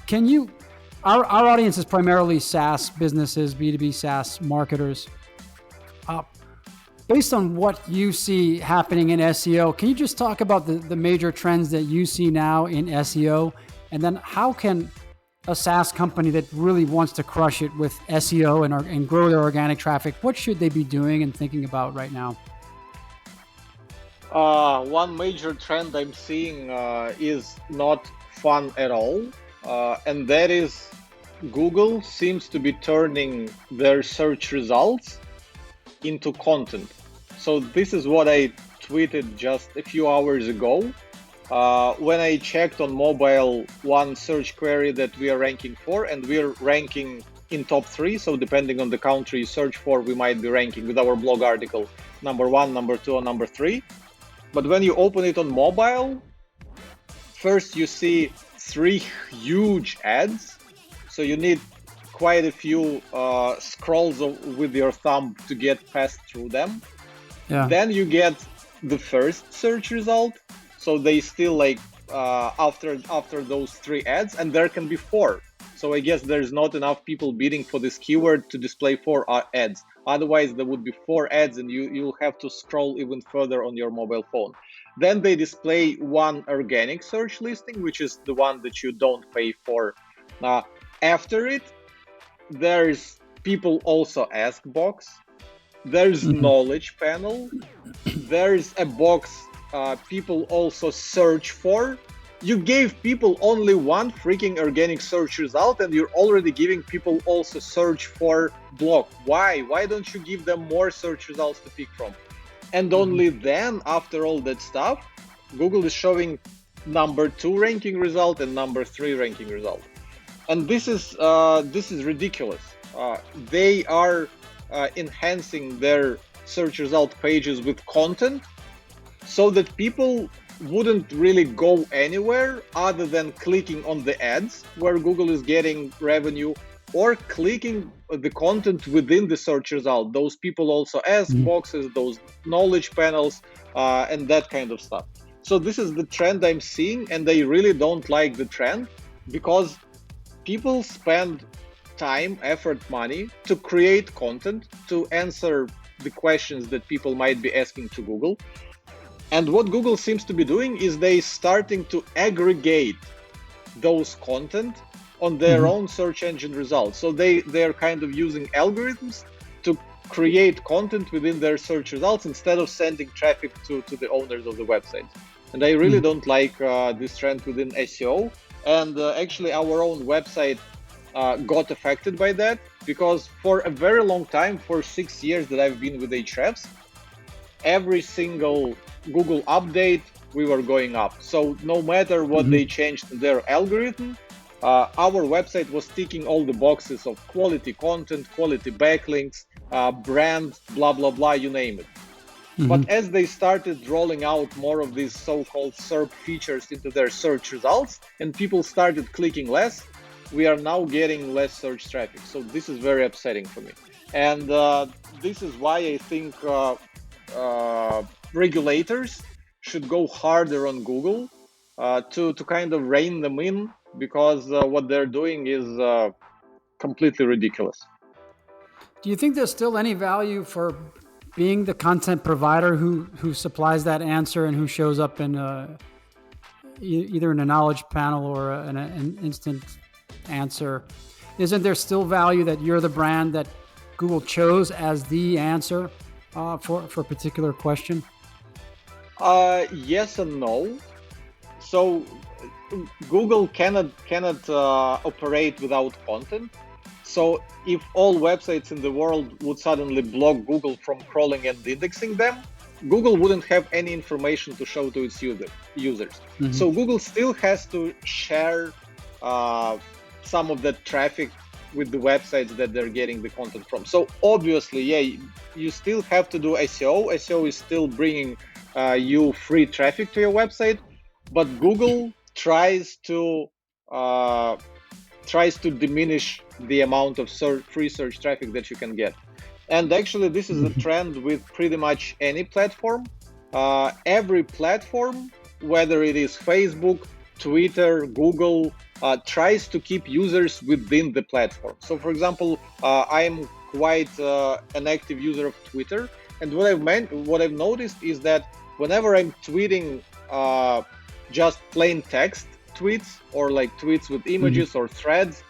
Can you? Our audience is primarily SaaS businesses, B2B SaaS marketers. Uh, Based on what you see happening in SEO, can you just talk about the major trends that you see now in SEO? And then how can a SaaS company that really wants to crush it with SEO and grow their organic traffic, what should they be doing and thinking about right now? One major trend I'm seeing is not fun at all, and that is Google seems to be turning their search results into content. So this is what I tweeted just a few hours ago. When I checked on mobile one search query that we are ranking for, and we're ranking in top 3. So depending on the country you search for, we might be ranking with our blog article number 1, number 2, or number 3. But when you open it on mobile, first you see 3 huge ads. So you need quite a few scrolls with your thumb to get past through them. Yeah. Then you get the first search result. So they still like after those 3 ads, and there can be 4. So I guess there's not enough people bidding for this keyword to display 4 ads. Otherwise, there would be 4 ads, and you'll have to scroll even further on your mobile phone. Then they display 1 organic search listing, which is the one that you don't pay for. After it, there's people also ask box. There's knowledge panel. There's a box people also search for. You gave people only 1 freaking organic search result, and you're already giving people also search for blog. Why? Why don't you give them more search results to pick from? And only then, after all that stuff, Google is showing number 2 ranking result and number 3 ranking result. And this is ridiculous. They are enhancing their search result pages with content so that people wouldn't really go anywhere other than clicking on the ads where Google is getting revenue, or clicking the content within the search result. Those people also ask boxes, those knowledge panels, and that kind of stuff. So this is the trend I'm seeing, and I really don't like the trend because people spend time, effort, money to create content, to answer the questions that people might be asking to Google. And what Google seems to be doing is they starting to aggregate those content on their own search engine results. So they're kind of using algorithms to create content within their search results instead of sending traffic to the owners of the websites. And I really don't like this trend within SEO. And actually our own website got affected by that, because for a very long time, for 6 years that I've been with Ahrefs, every single Google update, we were going up. So no matter what they changed in their algorithm, our website was ticking all the boxes of quality content, quality backlinks, brand, blah, blah, blah, you name it. But as they started rolling out more of these so-called SERP features into their search results, and people started clicking less, we are now getting less search traffic. So this is very upsetting for me. And this is why I think regulators should go harder on Google to kind of rein them in, because what they're doing is completely ridiculous. Do you think there's still any value for being the content provider who supplies that answer and who shows up in either in a knowledge panel or an instant answer? Isn't there still value that you're the brand that Google chose as the answer for a particular question? Yes and no. So Google cannot operate without content. So if all websites in the world would suddenly block Google from crawling and indexing them, Google wouldn't have any information to show to its users. So Google still has to share some of that traffic with the websites that they're getting the content from. So obviously, yeah, you still have to do SEO. SEO is still bringing you free traffic to your website, but Google tries to diminish the amount of free search traffic that you can get. And actually, this is a trend with pretty much any platform. Every platform, whether it is Facebook, Twitter, Google tries to keep users within the platform. So, for example, I'm quite an active user of Twitter, and what I've noticed is that whenever I'm tweeting just plain text tweets or like tweets with images or threads,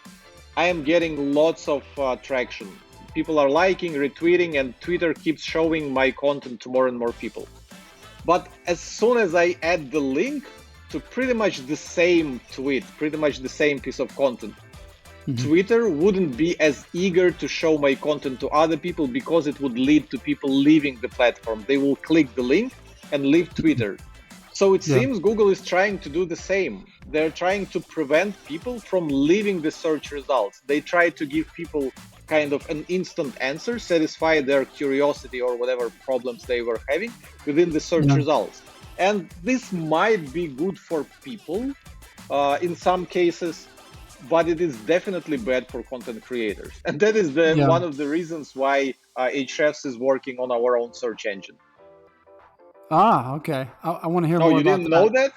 I am getting lots of traction. People are liking, retweeting, and Twitter keeps showing my content to more and more people. But as soon as I add the link to pretty much the same tweet, pretty much the same piece of content, Twitter wouldn't be as eager to show my content to other people because it would lead to people leaving the platform. They will click the link and leave Twitter. So it seems Google is trying to do the same. They're trying to prevent people from leaving the search results. They try to give people kind of an instant answer, satisfy their curiosity or whatever problems they were having within the search results. And this might be good for people in some cases, but it is definitely bad for content creators. And that is one of the reasons why Ahrefs is working on our own search engine. Ah, okay. I want to hear more about that. Oh, you didn't know that?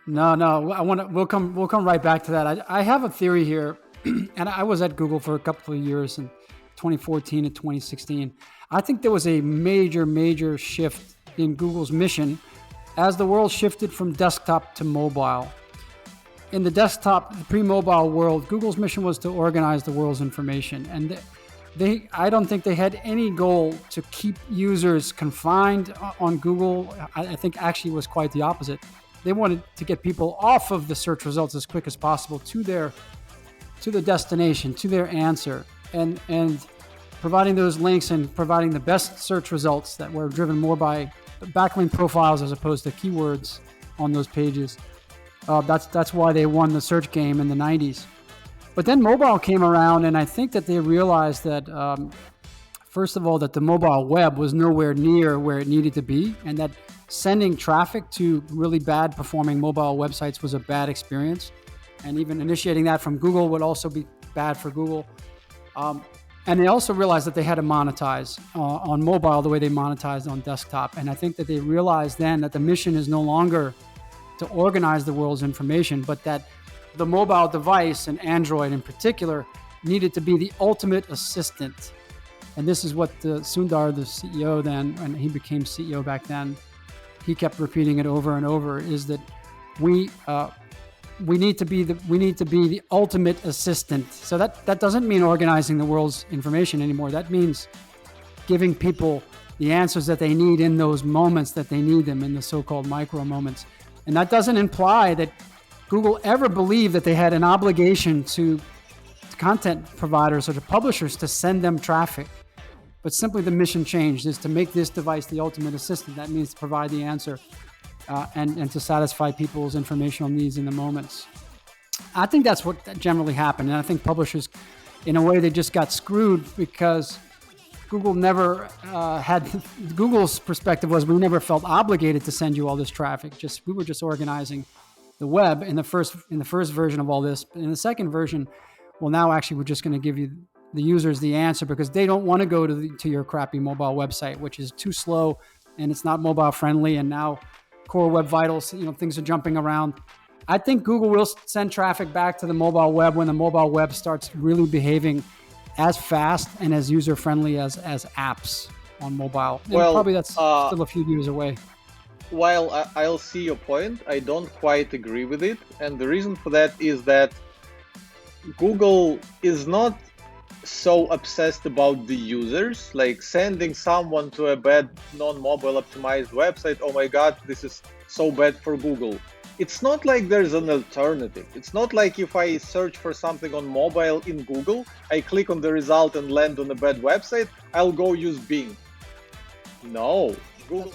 No. We'll come right back to that. I have a theory here, and I was at Google for a couple of years in 2014 and 2016. I think there was a major shift in Google's mission as the world shifted from desktop to mobile. In the desktop, the pre-mobile world, Google's mission was to organize the world's information, and I don't think they had any goal to keep users confined on Google. I think actually it was quite the opposite. They wanted to get people off of the search results as quick as possible to the destination, to their answer, and providing those links and providing the best search results that were driven more by backlink profiles as opposed to keywords on those pages. That's why they won the search game in the 90s. But then mobile came around, and I think that they realized that, first of all, that the mobile web was nowhere near where it needed to be, and that sending traffic to really bad performing mobile websites was a bad experience. And even initiating that from Google would also be bad for Google. And they also realized that they had to monetize on mobile the way they monetized on desktop. And I think that they realized then that the mission is no longer to organize the world's information, but that the mobile device, and Android in particular, needed to be the ultimate assistant. And this is what Sundar, the CEO then, and he became CEO back then, he kept repeating it over and over, is that we need to be the ultimate assistant. So that doesn't mean organizing the world's information anymore. That means giving people the answers that they need in those moments that they need them, in the so-called micro moments. And that doesn't imply that Google ever believed that they had an obligation to content providers or to publishers to send them traffic. But simply the mission changed, is to make this device the ultimate assistant. That means to provide the answer and to satisfy people's informational needs in the moments. I think that's what generally happened. And I think publishers, in a way, they just got screwed because Google never Google's perspective was, we never felt obligated to send you all this traffic. We were just organizing the web in the first version of all this. In the second version, well, now actually we're just going to give you the users the answer because they don't want to go to your crappy mobile website, which is too slow and it's not mobile friendly. And now Core Web Vitals, things are jumping around. I think Google will send traffic back to the mobile web when the mobile web starts really behaving as fast and as user-friendly as apps on mobile. And probably that's still a few years away. While I'll see your point, I don't quite agree with it. And the reason for that is that Google is not so obsessed about the users, like sending someone to a bad non-mobile optimized website. Oh my God, this is so bad for Google. It's not like there's an alternative. It's not like if I search for something on mobile in Google, I click on the result and land on a bad website, I'll go use Bing. No, Google.